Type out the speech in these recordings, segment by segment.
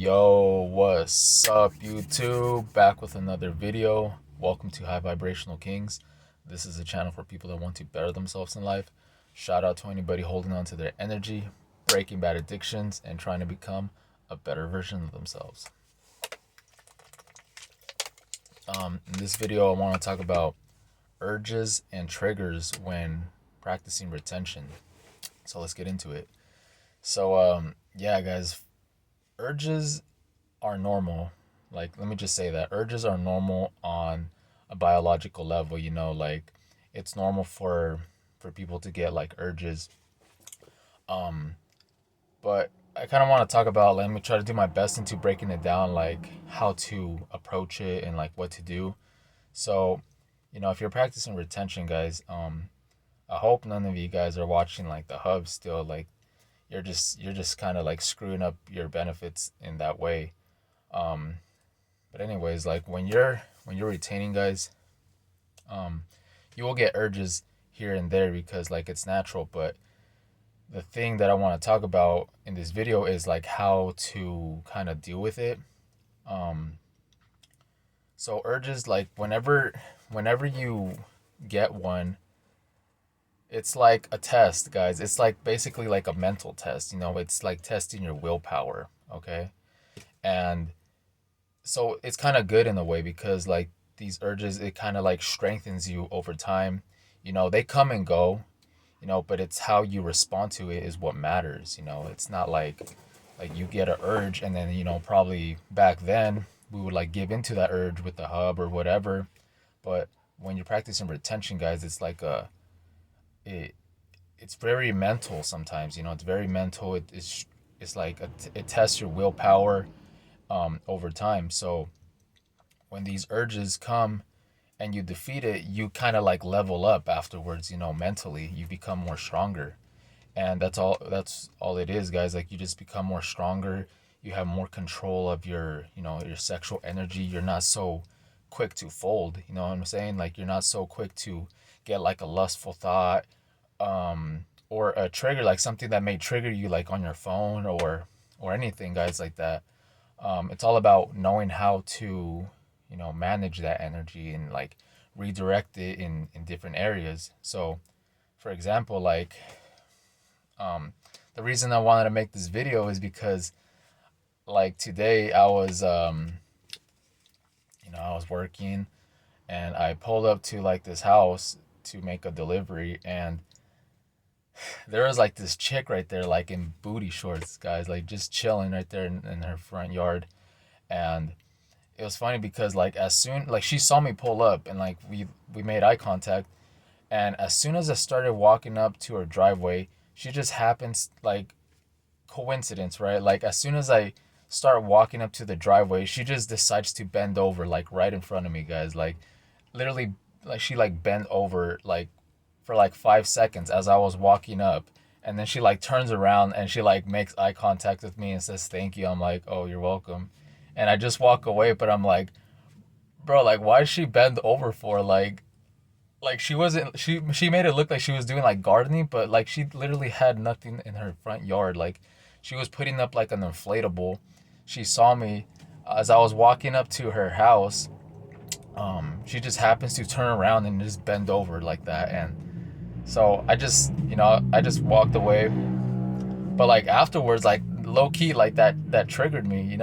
Yo, what's up, YouTube? Back with another video. Welcome to High Vibrational Kings. This is a channel for people that want to better themselves in life. Shout out to anybody holding on to their energy, breaking bad addictions, and trying to become a better version of themselves. In this video, I want to talk about urges and triggers when practicing retention. So let's get into it. So, yeah, guys, urges are normal. Like, let me just say that urges are normal on a biological level. Like it's normal for people to get like urges. Um, but I kind of want to talk about. Let me try to do my best into breaking it down, like how to approach it and like what to do. So, if you're practicing retention, guys, I hope none of you guys are watching like the hub still. Like you're just kind of like screwing up your benefits in that way. Um, but anyways, like when you're retaining, guys, um, you will get urges here and there because like it's natural. But the thing that I want to talk about in this video is like how to kind of deal with it. Um, so urges, like whenever you get one, it's like a test, guys. It's like basically like a mental test. It's like testing your willpower. Okay, and so it's kind of good in a way because like these urges, it kind of like strengthens you over time. They come and go, but it's how you respond to it is what matters. It's not like you get an urge and then probably back then we would like give into that urge with the hub or whatever. But when you're practicing retention, guys, it's like it it's very mental sometimes. It's very mental. It's like it tests your willpower over time. So when these urges come and you defeat it, you kind of like level up afterwards. Mentally, you become more stronger, and that's all it is, guys. Like you just become more stronger. You have more control of your sexual energy. You're not so quick to fold. You know what I'm saying? Like you're not so quick to get like a lustful thought, or a trigger, like something that may trigger you like on your phone or anything, guys, like that. It's all about knowing how to manage that energy and like redirect it in different areas. So for example, like the reason I wanted to make this video is because like today I was working and I pulled up to like this house to make a delivery, and there was like this chick right there like in booty shorts, guys, like just chilling right there in her front yard. And it was funny because like as soon like she saw me pull up and like we made eye contact, and as soon as I started walking up to her driveway, she just happens, like, coincidence, right? Like as soon as I start walking up to the driveway, she just decides to bend over like right in front of me, guys. Like literally, like she like bent over like for like 5 seconds as I was walking up, and then she like turns around and she like makes eye contact with me and says thank you. I'm like, oh, you're welcome. And I just walk away, but I'm like, bro, like why is she bend over for? Like she wasn't, she made it look like she was doing like gardening, but like she literally had nothing in her front yard. Like she was putting up like an inflatable. She saw me as I was walking up to her house. She just happens to turn around and just bend over like that. And so I just walked away. But like afterwards, like low key, like that triggered me.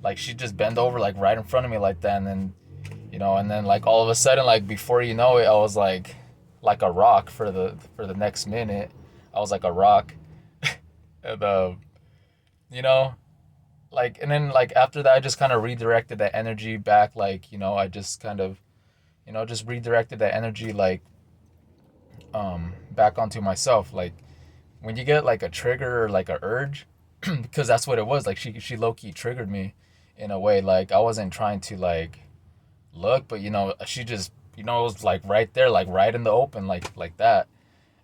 Like she just bent over like right in front of me like that, and then like all of a sudden, like before you know it, I was like a rock for the next minute. I was like a rock. And you know, like, and then like after that, I just kind of redirected that energy back. Like I just kind of just redirected that energy like back onto myself. Like when you get like a trigger or like a urge, because that's what it was. Like she low key triggered me in a way. Like I wasn't trying to like look, but she just it was like right there, like right in the open, like that.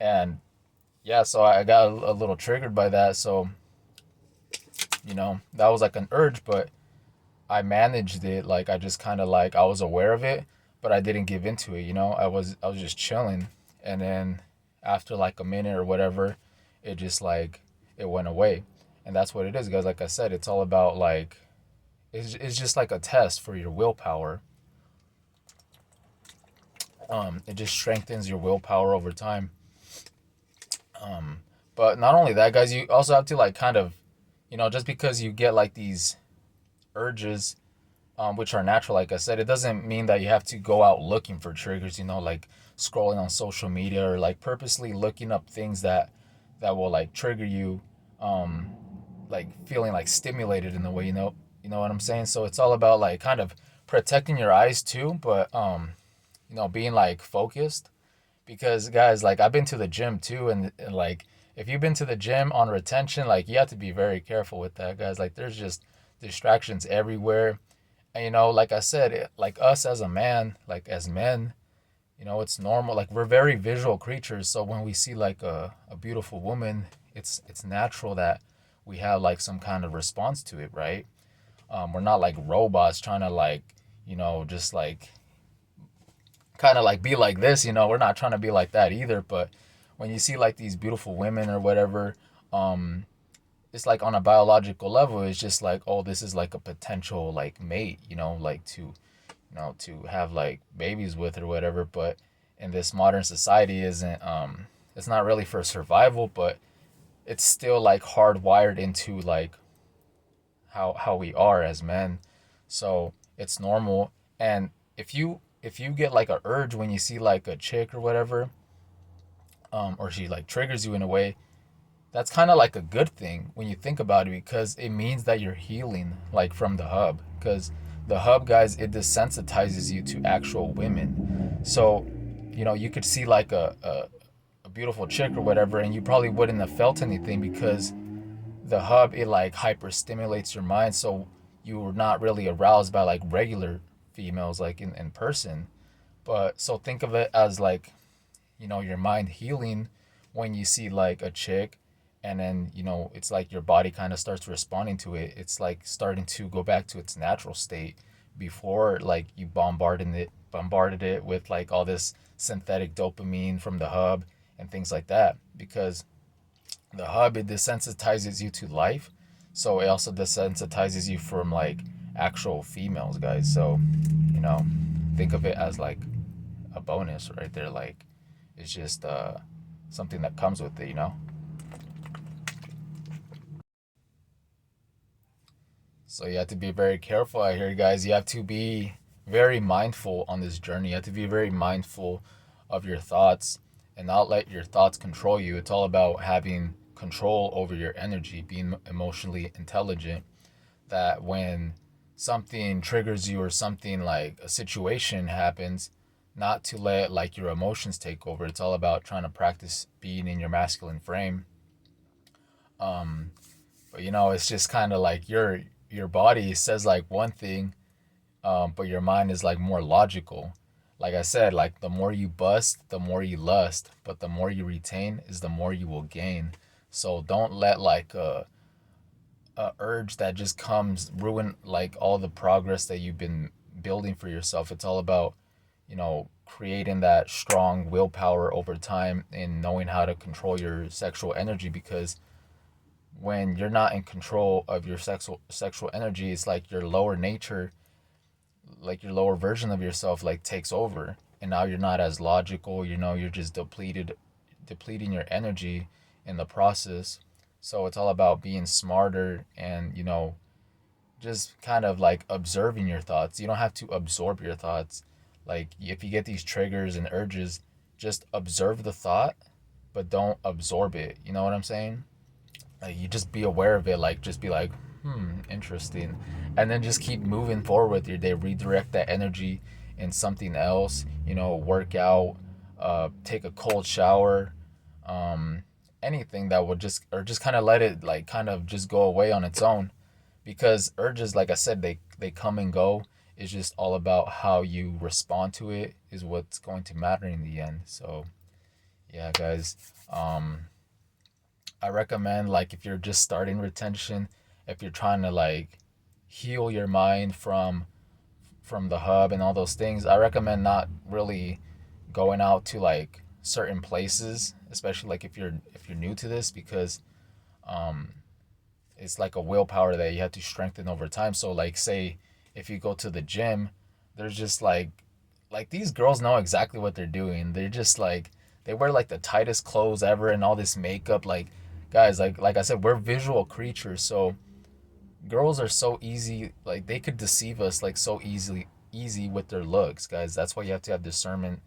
And yeah, so I got a little triggered by that. So that was like an urge, but I managed it. Like I just kind of like I was aware of it, but I didn't give into it. I was just chilling, and then after like a minute or whatever, it just like it went away. And that's what it is, guys. Like I said, it's all about like it's just like a test for your willpower. It just strengthens your willpower over time. But not only that, guys, you also have to like kind of, just because you get like these urges, which are natural, like I said, it doesn't mean that you have to go out looking for triggers. Like scrolling on social media or like purposely looking up things that will like trigger you, um, like feeling like stimulated in the way. You know what I'm saying. So it's all about like kind of protecting your eyes too, but being like focused, because guys, like I've been to the gym too, and like if you've been to the gym on retention, like you have to be very careful with that, guys. Like there's just distractions everywhere. And like I said, like us as a man, like as men, it's normal. Like we're very visual creatures, so when we see like a beautiful woman, it's natural that we have like some kind of response to it, right? We're not like robots trying to like, just like kind of like be like this. We're not trying to be like that either. But when you see like these beautiful women or whatever, um it's like on a biological level, it's just like, oh, this is like a potential like mate, like to have like babies with or whatever. But in this modern society, isn't it's not really for survival, but it's still like hardwired into like how we are as men. So it's normal. And if you get like a urge when you see like a chick or whatever, or she like triggers you in a way, that's kind of like a good thing when you think about it, because it means that you're healing like from the hub. Because the hub, guys, it desensitizes you to actual women. So you could see like a beautiful chick or whatever, and you probably wouldn't have felt anything, because the hub, it like hyper stimulates your mind, so you were not really aroused by like regular females like in person. But so think of it as like, your mind healing when you see like a chick, and then it's like your body kind of starts responding to it. It's like starting to go back to its natural state before like you bombarded it with like all this synthetic dopamine from the hub and things like that. Because the hub, it desensitizes you to life, so it also desensitizes you from like actual females, guys. So you know think of it as like a bonus right there. Like it's just something that comes with it. So you have to be very careful out here, guys. You have to be very mindful on this journey. You have to be very mindful of your thoughts and not let your thoughts control you. It's all about having control over your energy, being emotionally intelligent. That when something triggers you or something like a situation happens, not to let like your emotions take over. It's all about trying to practice being in your masculine frame. Um, but it's just kind of like your body says like one thing, but your mind is like more logical. Like I said, like the more you bust, the more you lust, but the more you retain is the more you will gain. So don't let like a urge that just comes ruin like all the progress that you've been building for yourself. It's all about creating that strong willpower over time and knowing how to control your sexual energy. Because when you're not in control of your sexual energy, it's like your lower nature, like your lower version of yourself, like takes over, and now you're not as logical. You're just depleting your energy in the process. So it's all about being smarter and just kind of like observing your thoughts. You don't have to absorb your thoughts. Like if you get these triggers and urges, just observe the thought, but don't absorb it. You know what I'm saying? Like you just be aware of it. Like just be like, interesting, and then just keep moving forward with your day. Redirect that energy in something else. Work out, take a cold shower, um, anything that would just kind of let it like kind of just go away on its own. Because urges, like I said, they come and go. It's just all about how you respond to it is what's going to matter in the end. So yeah, guys. I recommend, like, if you're just starting retention, if you're trying to like heal your mind from the hub and all those things, I recommend not really going out to like certain places, especially like if you're new to this, because um it's like a willpower that you have to strengthen over time. So like say if you go to the gym, there's just like these girls know exactly what they're doing. They're just like they wear like the tightest clothes ever and all this makeup. Like guys, like I said, we're visual creatures. So girls are so easy, like they could deceive us like so easy with their looks, guys. That's why you have to have discernment,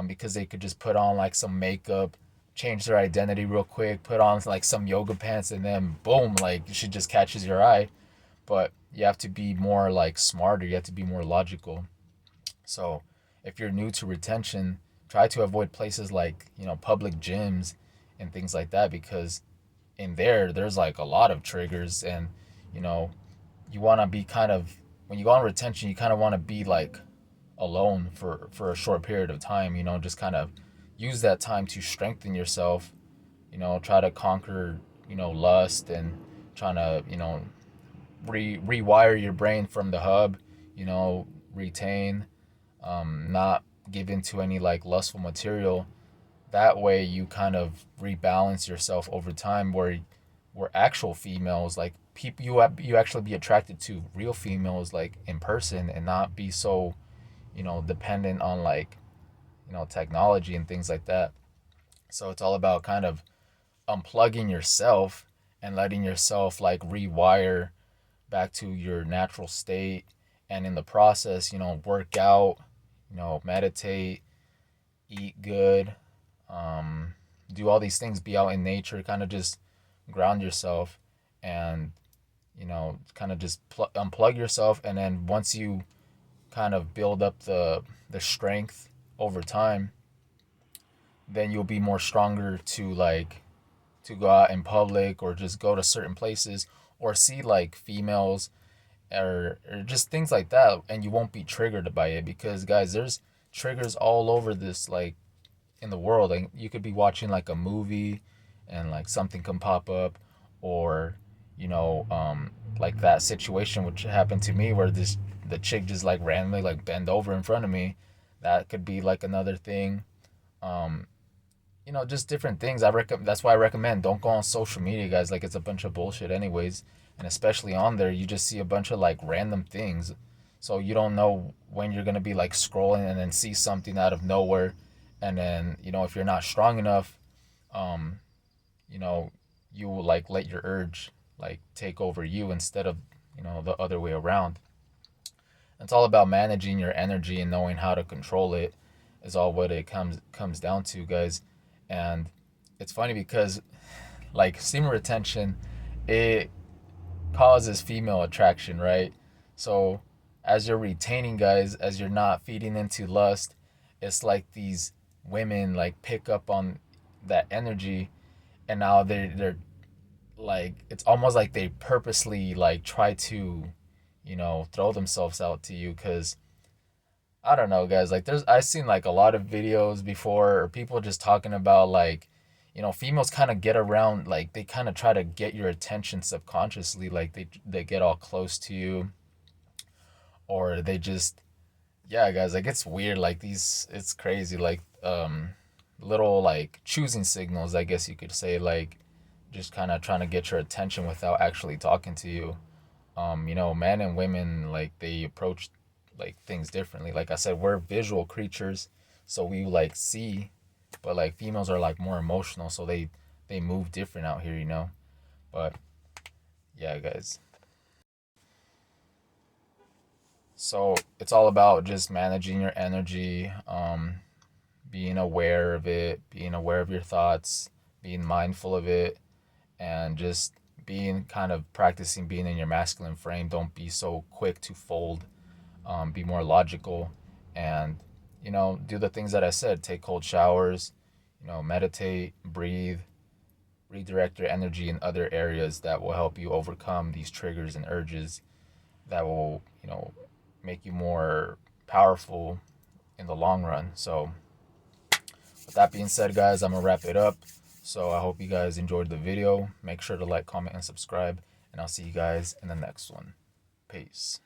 because they could just put on like some makeup, change their identity real quick, put on like some yoga pants, and then boom, like she just catches your eye. But you have to be more like smarter, you have to be more logical. So if you're new to retention, try to avoid places like, public gyms and things like that, because in there's like a lot of triggers. And you know you want to be kind of, when you go on retention, you kind of want to be like alone for a short period of time, just kind of use that time to strengthen yourself, try to conquer, lust, and trying to, rewire your brain from the hub, retain, not give into any like lustful material. That way you kind of rebalance yourself over time, where actual females, like people, you actually be attracted to real females like in person, and not be so, dependent on like, technology and things like that. So it's all about kind of unplugging yourself and letting yourself like rewire back to your natural state. And in the process, work out, meditate, eat good, um, do all these things, be out in nature, kind of just ground yourself, and kind of just unplug yourself. And then once you kind of build up the strength over time, then you'll be more stronger to like to go out in public, or just go to certain places, or see like females, or just things like that, and you won't be triggered by it. Because guys, there's triggers all over this, like in the world. Like you could be watching like a movie, and like something can pop up, or like that situation which happened to me, where the chick just like randomly like bend over in front of me. That could be like another thing. um just different things. That's why I recommend, don't go on social media, guys. Like it's a bunch of bullshit anyways. And especially on there, you just see a bunch of like random things. So you don't know when you're gonna be like scrolling and then see something out of nowhere. And then, if you're not strong enough, um, you know, you will like let your urge like take over you, instead of, the other way around. It's all about managing your energy and knowing how to control it, is all what it comes down to, guys. And it's funny because like semen retention, it causes female attraction, right? So as you're retaining, guys, as you're not feeding into lust, it's like these women like pick up on that energy, and now they're like, it's almost like they purposely like try to, throw themselves out to you. Because I don't know, guys. Like, I've seen like a lot of videos before, or people just talking about like, females kind of get around, like they kind of try to get your attention subconsciously. Like they get all close to you, or they just, yeah, guys. Like it's weird. Like it's crazy. Like little like choosing signals, I guess you could say. Like just kind of trying to get your attention without actually talking to you. Men and women, like they approach like things differently. Like I said, we're visual creatures, so we like see, but like females are like more emotional, so they move different out here. But yeah, guys. So it's all about just managing your energy, being aware of it, being aware of your thoughts, being mindful of it, and just being kind of practicing being in your masculine frame. Don't be so quick to fold. Be more logical, and do the things that I said. Take cold showers, meditate, breathe, redirect your energy in other areas that will help you overcome these triggers and urges, that will make you more powerful in the long run. So with that being said, guys, I'm gonna wrap it up. So I hope you guys enjoyed the video. Make sure to like, comment, and subscribe, and I'll see you guys in the next one. Peace.